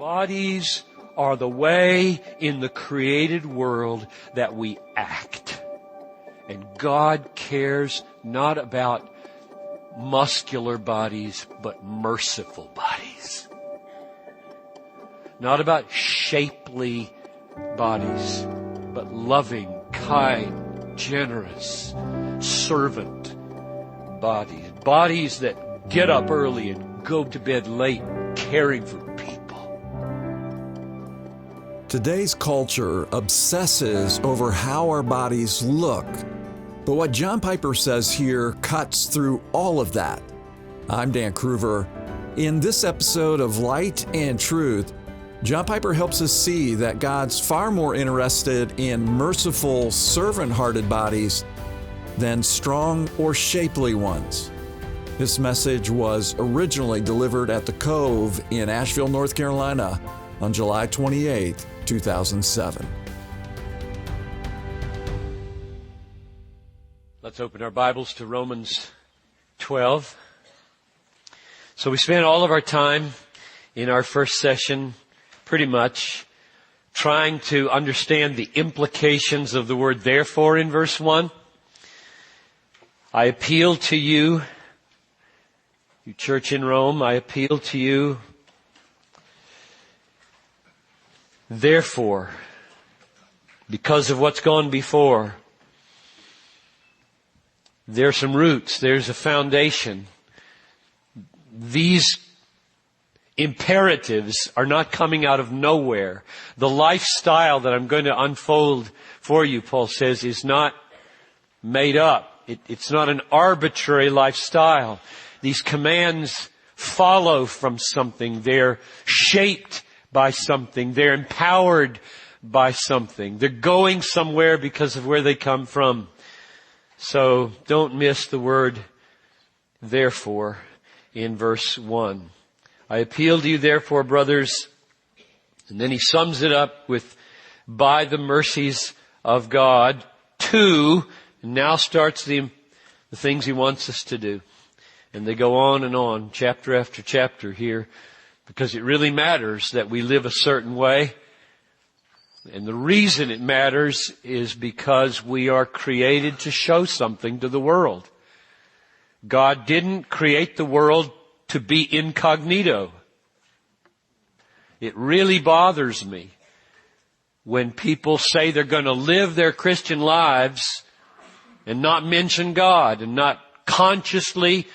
Bodies are the way in the created world that we act. And God cares not about muscular bodies, but merciful bodies. Not about shapely bodies, but loving, kind, generous, servant bodies. Bodies that get up early and go to bed late, caring for people. Today's culture obsesses over how our bodies look. But what John Piper says here cuts through all of that. I'm Dan Kruver. In this episode of Light and Truth, John Piper helps us see that God's far more interested in merciful, servant-hearted bodies than strong or shapely ones. This message was originally delivered at the Cove in Asheville, North Carolina on July 28, 2007. Let's open our Bibles to Romans 12. So we spent all of our time in our first session pretty much trying to understand the implications of the word therefore in verse 1. I appeal to you, you church in Rome, I appeal to you, therefore, because of what's gone before, there's some roots, there's a foundation. These imperatives are not coming out of nowhere. The lifestyle that I'm going to unfold for you, Paul says, is not made up. It's not an arbitrary lifestyle. These commands follow from something. They're shaped by something. They're empowered by something. They're going somewhere because of where they come from. So don't miss the word therefore in verse 1. I appeal to you therefore, brothers, and then he sums it up with by the mercies of God to, and now starts the things he wants us to do. And they go on, chapter after chapter here, because it really matters that we live a certain way. And the reason it matters is because we are created to show something to the world. God didn't create the world to be incognito. It really bothers me when people say they're going to live their Christian lives and not mention God and not consciously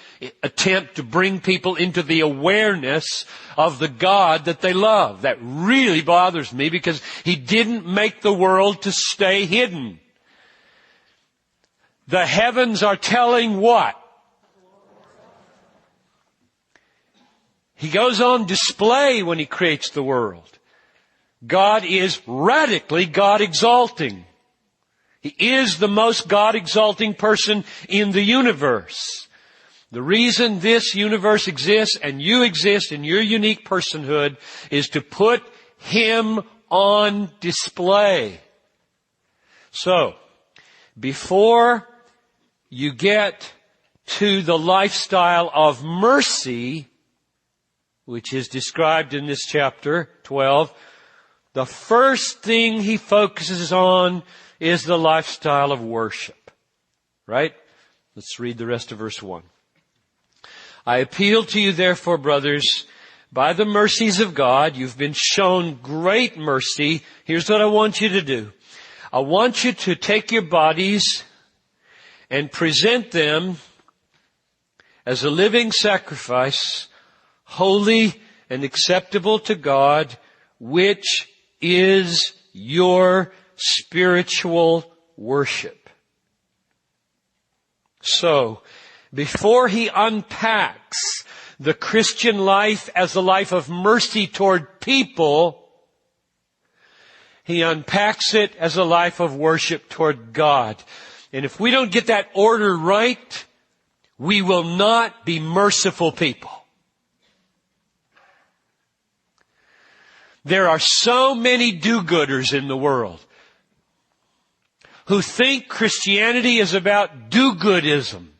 attempt to bring people into the awareness of the God that they love. That really bothers me because He didn't make the world to stay hidden. The heavens are telling what? He goes on display when He creates the world. God is radically God-exalting. He is the most God-exalting person in the universe. The reason this universe exists and you exist in your unique personhood is to put Him on display. So, before you get to the lifestyle of mercy, which is described in this chapter 12, the first thing he focuses on is the lifestyle of worship. Right? Let's read the rest of verse 1. I appeal to you therefore, brothers, by the mercies of God, you've been shown great mercy. Here's what I want you to do. I want you to take your bodies and present them as a living sacrifice, holy and acceptable to God, which is your spiritual worship. So, before he unpacks the Christian life as a life of mercy toward people, he unpacks it as a life of worship toward God. And if we don't get that order right, we will not be merciful people. There are so many do-gooders in the world who think Christianity is about do-goodism.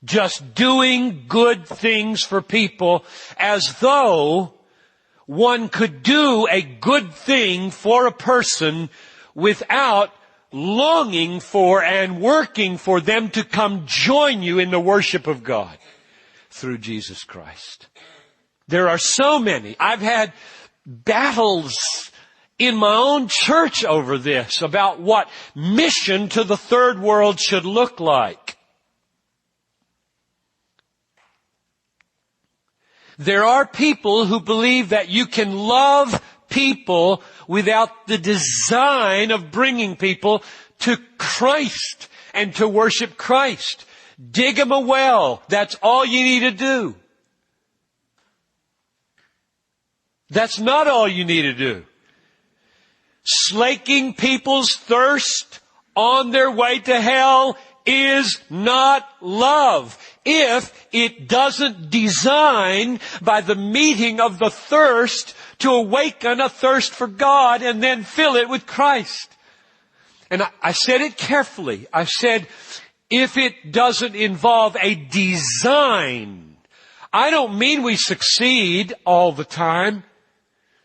Just doing good things for people as though one could do a good thing for a person without longing for and working for them to come join you in the worship of God through Jesus Christ. There are so many. I've had battles in my own church over this, about what mission to the third world should look like. There are people who believe that you can love people without the design of bringing people to Christ and to worship Christ. Dig them a well. That's all you need to do. That's not all you need to do. Slaking people's thirst on their way to hell is not love if it doesn't design by the meeting of the thirst to awaken a thirst for God and then fill it with Christ. And I said it carefully. I said, if it doesn't involve a design, I don't mean we succeed all the time.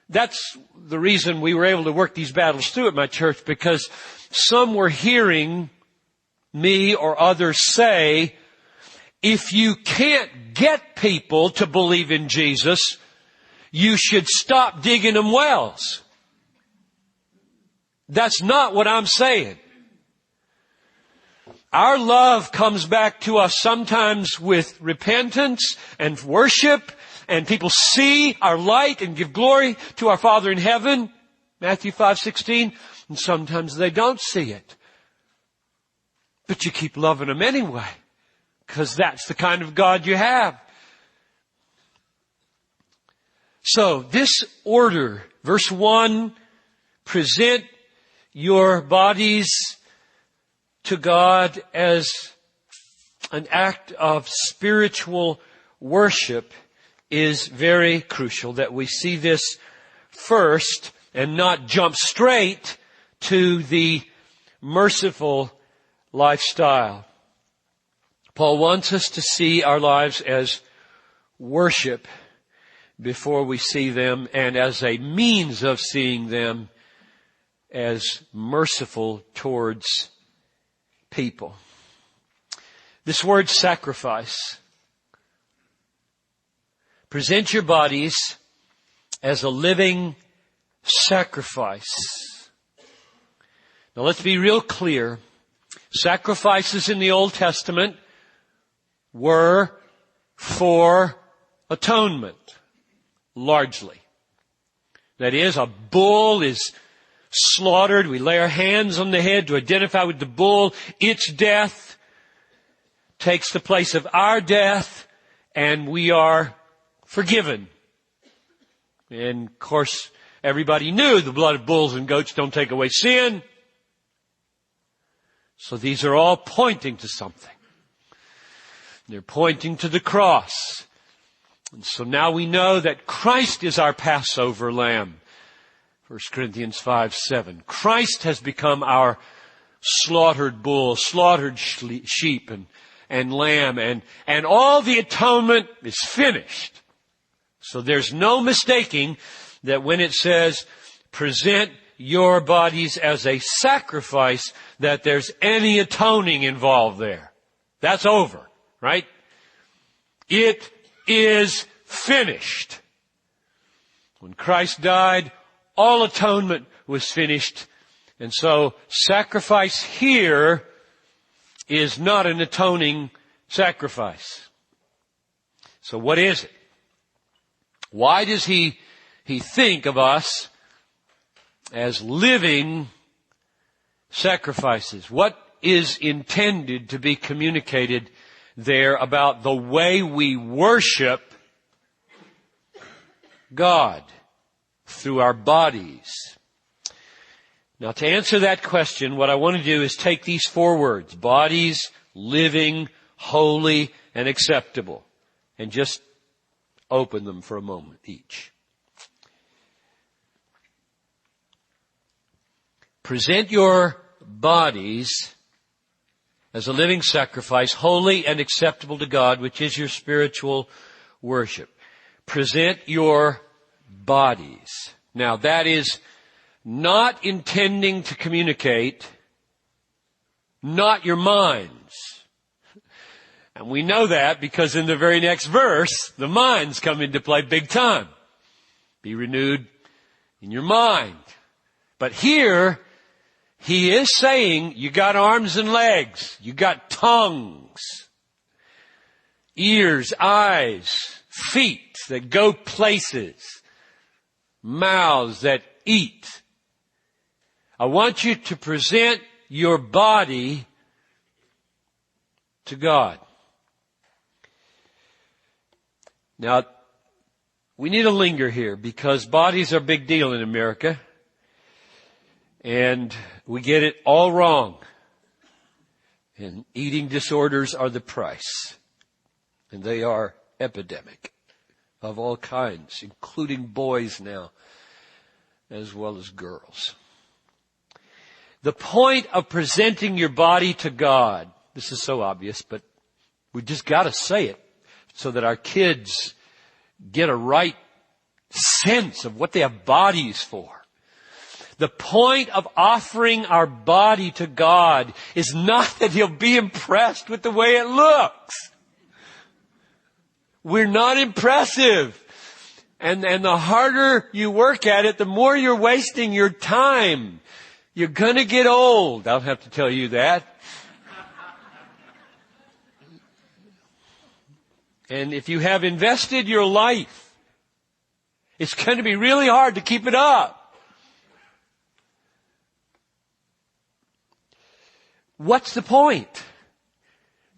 That's the reason we were able to work these battles through at my church, because some were hearing me or others say, if you can't get people to believe in Jesus, you should stop digging them wells. That's not what I'm saying. Our love comes back to us sometimes with repentance and worship, and people see our light and give glory to our Father in heaven, Matthew 5:16, and sometimes they don't see it. But you keep loving them anyway, because that's the kind of God you have. So this order, verse 1, present your bodies to God as an act of spiritual worship, is very crucial, that we see this first and not jump straight to the merciful lifestyle. Paul wants us to see our lives as worship before we see them, and as a means of seeing them as merciful towards people. This word sacrifice. Present your bodies as a living sacrifice. Now let's be real clear. Sacrifices in the Old Testament were for atonement, largely. That is, a bull is slaughtered. We lay our hands on the head to identify with the bull. Its death takes the place of our death, and we are forgiven. And of course, everybody knew the blood of bulls and goats don't take away sin. So these are all pointing to something. They're pointing to the cross. And so now we know that Christ is our Passover lamb. 1 Corinthians 5:7. Christ has become our slaughtered bull, slaughtered sheep and lamb, and all the atonement is finished. So there's no mistaking that when it says, present your bodies as a sacrifice, that there's any atoning involved there. That's over, right? It is finished. When Christ died, all atonement was finished. And so sacrifice here is not an atoning sacrifice. So what is it? Why does he think of us as living sacrifices? What is intended to be communicated there about the way we worship God through our bodies? Now, to answer that question, what I want to do is take these four words: bodies, living, holy, and acceptable, and just open them for a moment each. Present your bodies as a living sacrifice, holy and acceptable to God, which is your spiritual worship. Present your bodies. Now that is not intending to communicate, not your minds. And we know that because in the very next verse, the minds come into play big time. Be renewed in your mind. But here, he is saying, you got arms and legs, you got tongues, ears, eyes, feet that go places, mouths that eat. I want you to present your body to God. Now, we need to linger here because bodies are a big deal in America. And we get it all wrong. And eating disorders are the price. And they are epidemic of all kinds, including boys now, as well as girls. The point of presenting your body to God, this is so obvious, but we just got to say it so that our kids get a right sense of what they have bodies for. The point of offering our body to God is not that He'll be impressed with the way it looks. We're not impressive. And the harder you work at it, the more you're wasting your time. You're gonna get old. I don't have to tell you that. And if you have invested your life, it's going to be really hard to keep it up. What's the point?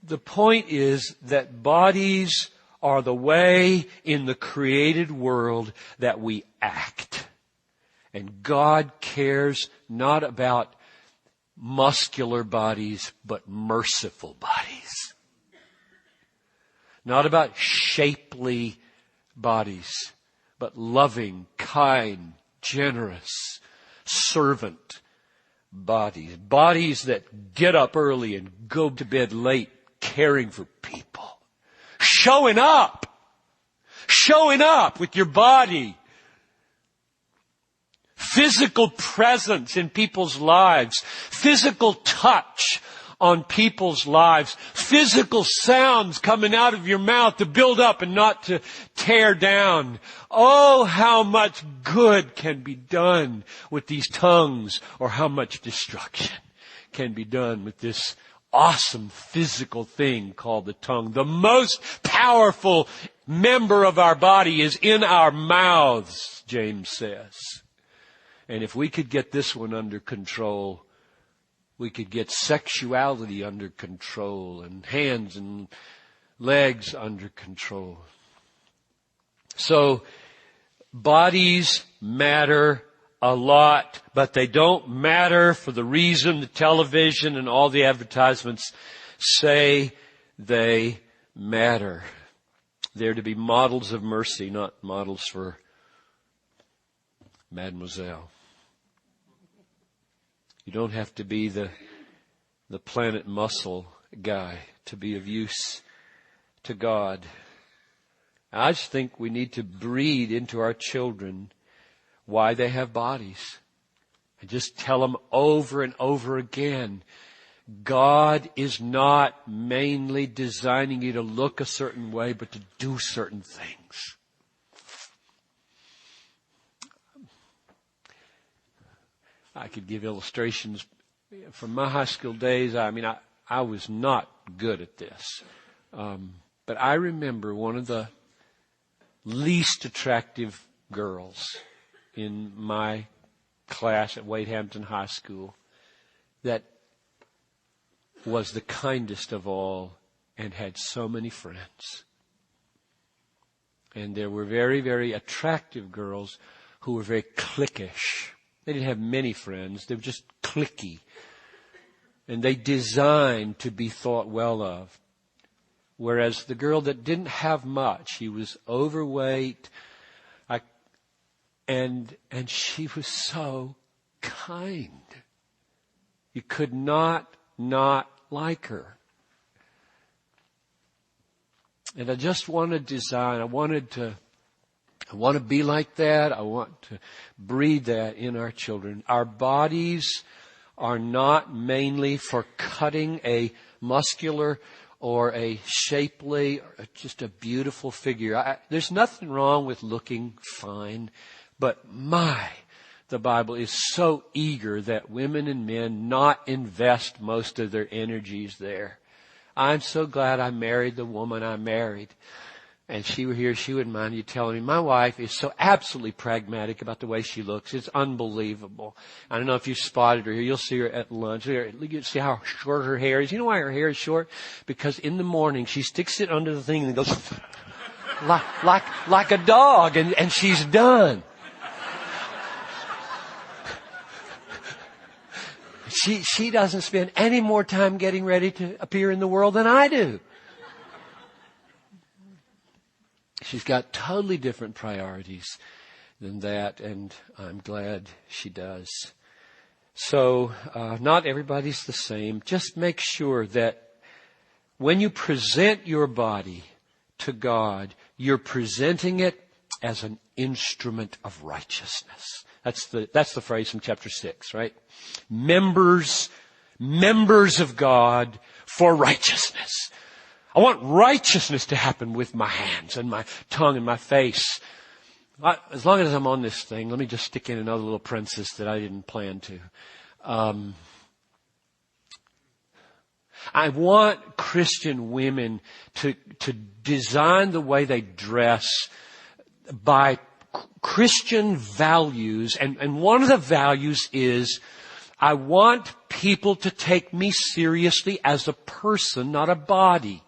The point is that bodies are the way in the created world that we act. And God cares not about muscular bodies, but merciful bodies. Not about shapely bodies, but loving, kind, generous, servant bodies. Bodies that get up early and go to bed late, caring for people. Showing up with your body. Physical presence in people's lives. Physical touch on people's lives. Physical sounds coming out of your mouth to build up and not to tear down. Oh, how much good can be done with these tongues, or how much destruction can be done with this awesome physical thing called the tongue. The most powerful member of our body is in our mouths, James says. And if we could get this one under control, we could get sexuality under control and hands and legs under control. So, bodies matter a lot, but they don't matter for the reason the television and all the advertisements say they matter. They're to be models of mercy, not models for Mademoiselle. You don't have to be the Planet Muscle guy to be of use to God. I just think we need to breed into our children why they have bodies. And just tell them over and over again, God is not mainly designing you to look a certain way, but to do certain things. I could give illustrations from my high school days. I was not good at this. But I remember one of the least attractive girls in my class at Wade Hampton High School that was the kindest of all and had so many friends. And there were very, very attractive girls who were very cliquish. They didn't have many friends. They were just cliquey. And they designed to be thought well of. Whereas the girl that didn't have much, she was overweight, and she was so kind. You could not like her. And I just wanted to I want to be like that. I want to breed that in our children. Our bodies are not mainly for cutting a muscular or a shapely, or just a beautiful figure. There's nothing wrong with looking fine, but the Bible is so eager that women and men not invest most of their energies there. I'm so glad I married the woman I married. And she were here, she wouldn't mind you telling me, my wife is so absolutely pragmatic about the way she looks. It's unbelievable. I don't know if you spotted her here. You'll see her at lunch. You see how short her hair is. You know why her hair is short? Because in the morning she sticks it under the thing and goes like a dog, and she's done. She doesn't spend any more time getting ready to appear in the world than I do. She's got totally different priorities than that, and I'm glad she does. So, not everybody's the same. Just make sure that when you present your body to God, you're presenting it as an instrument of righteousness. That's the phrase from chapter 6, right? Members of God for righteousness. I want righteousness to happen with my hands and my tongue and my face. As long as I'm on this thing, let me just stick in another little parenthesis that I didn't plan to. I want Christian women to design the way they dress by Christian values. And one of the values is I want people to take me seriously as a person, not a body.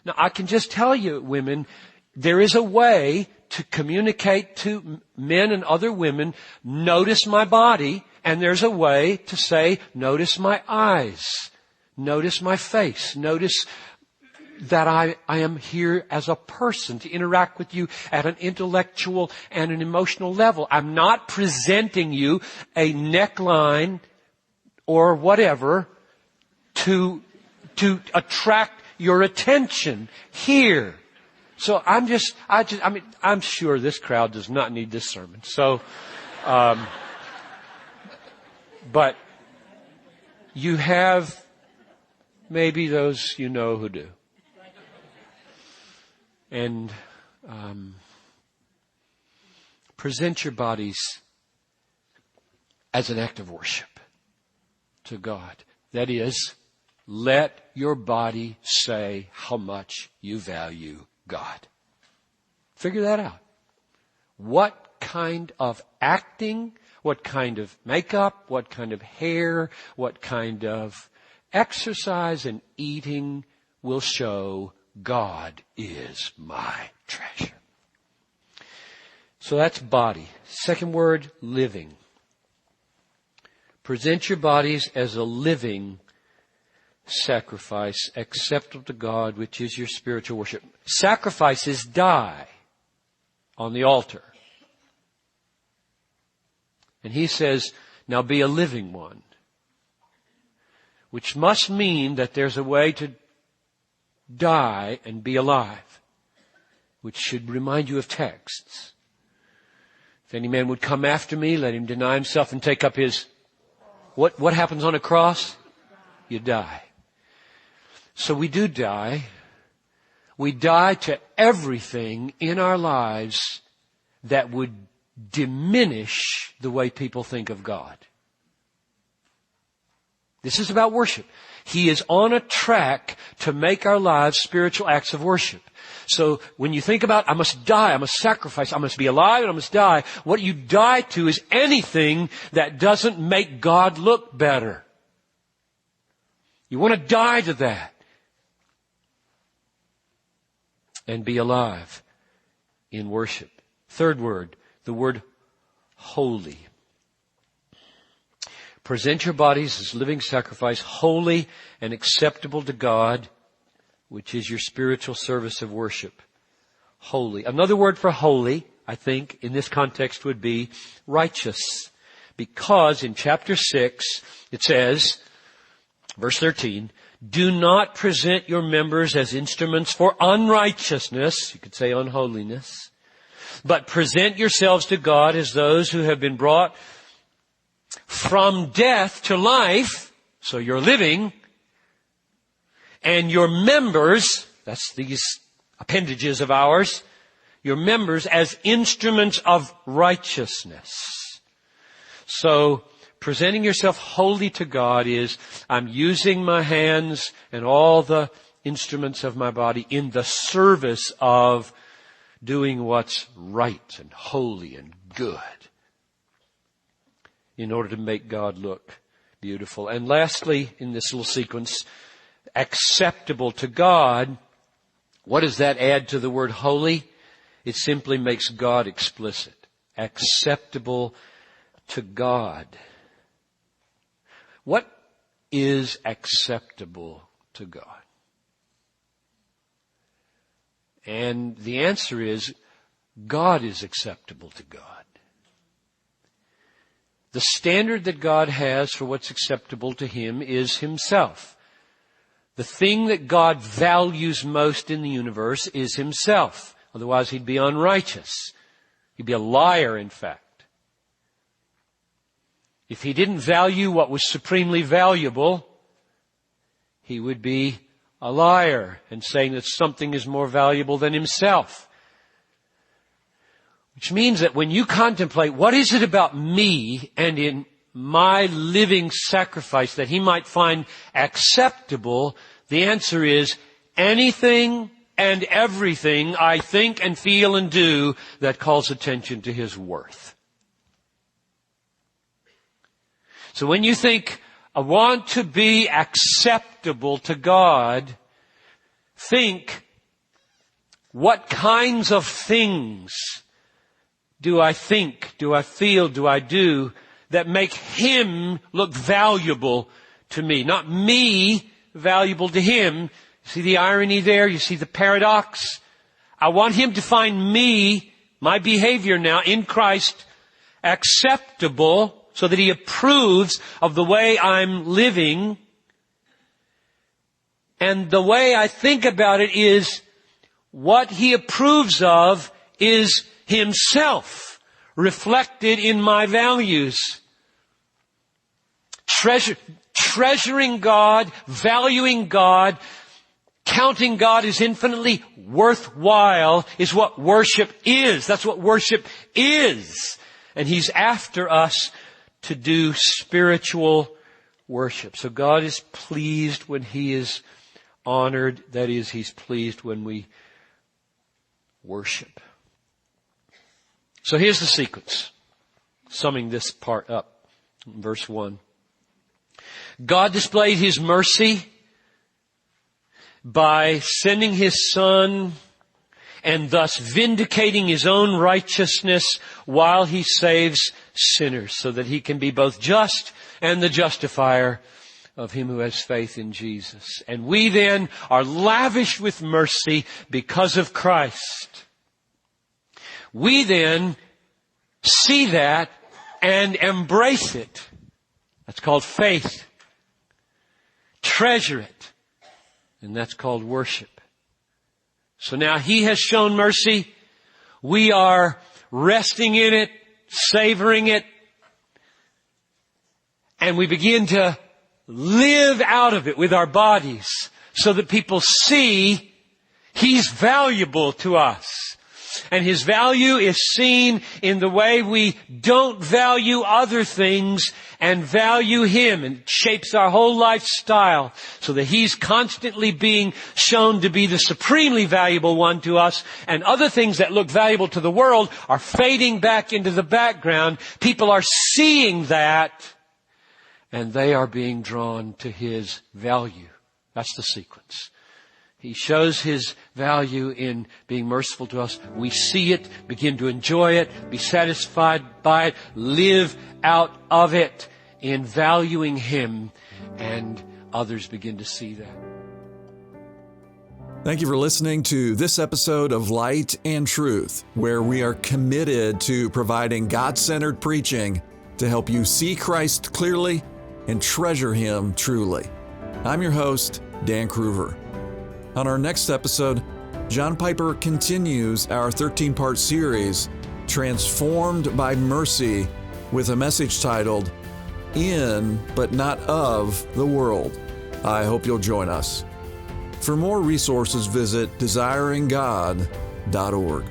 Now, I can just tell you, women, there is a way to communicate to men and other women, notice my body, and there's a way to say, notice my eyes, notice my face, notice that I am here as a person to interact with you at an intellectual and an emotional level. I'm not presenting you a neckline or whatever to attract your attention here. So I'm sure this crowd does not need this sermon. So, but you have maybe those you know who do. And, present your bodies as an act of worship to God. That is, let your body say how much you value God. Figure that out. What kind of acting, what kind of makeup, what kind of hair, what kind of exercise and eating will show God is my treasure. So that's body. Second word, living. Present your bodies as a living sacrifice acceptable to God, which is your spiritual worship. Sacrifices die on the altar. And he says, now be a living one. Which must mean that there's a way to die and be alive. Which should remind you of texts. If any man would come after me, let him deny himself and take up his... What happens on a cross? You die. So we do die. We die to everything in our lives that would diminish the way people think of God. This is about worship. He is on a track to make our lives spiritual acts of worship. So when you think about, I must die, I must sacrifice, I must be alive, and I must die, what you die to is anything that doesn't make God look better. You want to die to that. And be alive in worship. Third word, the word holy. Present your bodies as living sacrifice, holy and acceptable to God, which is your spiritual service of worship. Holy. Another word for holy, I think, in this context would be righteous. Because in chapter 6, it says, verse 13, do not present your members as instruments for unrighteousness, you could say unholiness, But present yourselves to God as those who have been brought from death to life, so you're living, and your members, that's these appendages of ours, your members as instruments of righteousness. So, presenting yourself wholly to God is, I'm using my hands and all the instruments of my body in the service of doing what's right and holy and good in order to make God look beautiful. And lastly, in this little sequence, acceptable to God. What does that add to the word holy? It simply makes God explicit. Acceptable to God. What is acceptable to God? And the answer is, God is acceptable to God. The standard that God has for what's acceptable to Him is Himself. The thing that God values most in the universe is Himself. Otherwise He'd be unrighteous. He'd be a liar, in fact. If He didn't value what was supremely valuable, He would be a liar and saying that something is more valuable than Himself. Which means that when you contemplate what is it about me and in my living sacrifice that He might find acceptable, the answer is anything and everything I think and feel and do that calls attention to His worth. So when you think, I want to be acceptable to God, think, what kinds of things do I think, do I feel, do I do that make Him look valuable to me? Not me valuable to Him. See the irony there? You see the paradox? I want Him to find me, my behavior now in Christ, acceptable so that He approves of the way I'm living. And the way I think about it is what He approves of is Himself reflected in my values. Treasuring God, valuing God, counting God as infinitely worthwhile is what worship is. That's what worship is. And He's after us to do spiritual worship. So God is pleased when He is honored. That is, He's pleased when we worship. So here's the sequence, summing this part up. Verse 1. God displayed His mercy by sending His Son and thus vindicating His own righteousness while He saves sinners, so that He can be both just and the justifier of him who has faith in Jesus. And we then are lavished with mercy because of Christ. We then see that and embrace it. That's called faith. Treasure it. And that's called worship. So now He has shown mercy. We are resting in it, savoring it, and we begin to live out of it with our bodies so that people see He's valuable to us. And His value is seen in the way we don't value other things and value Him, and it shapes our whole lifestyle so that He's constantly being shown to be the supremely valuable one to us, and other things that look valuable to the world are fading back into the background. People are seeing that and they are being drawn to His value. That's the sequence. He shows His value in being merciful to us. We see it, begin to enjoy it, be satisfied by it, live out of it in valuing Him, and others begin to see that. Thank you for listening to this episode of Light and Truth, where we are committed to providing God-centered preaching to help you see Christ clearly and treasure Him truly. I'm your host, Dan Kruver. On our next episode, John Piper continues our 13-part series Transformed by Mercy, with a message titled, In But Not Of the World. I hope you'll join us. For more resources, visit desiringgod.org.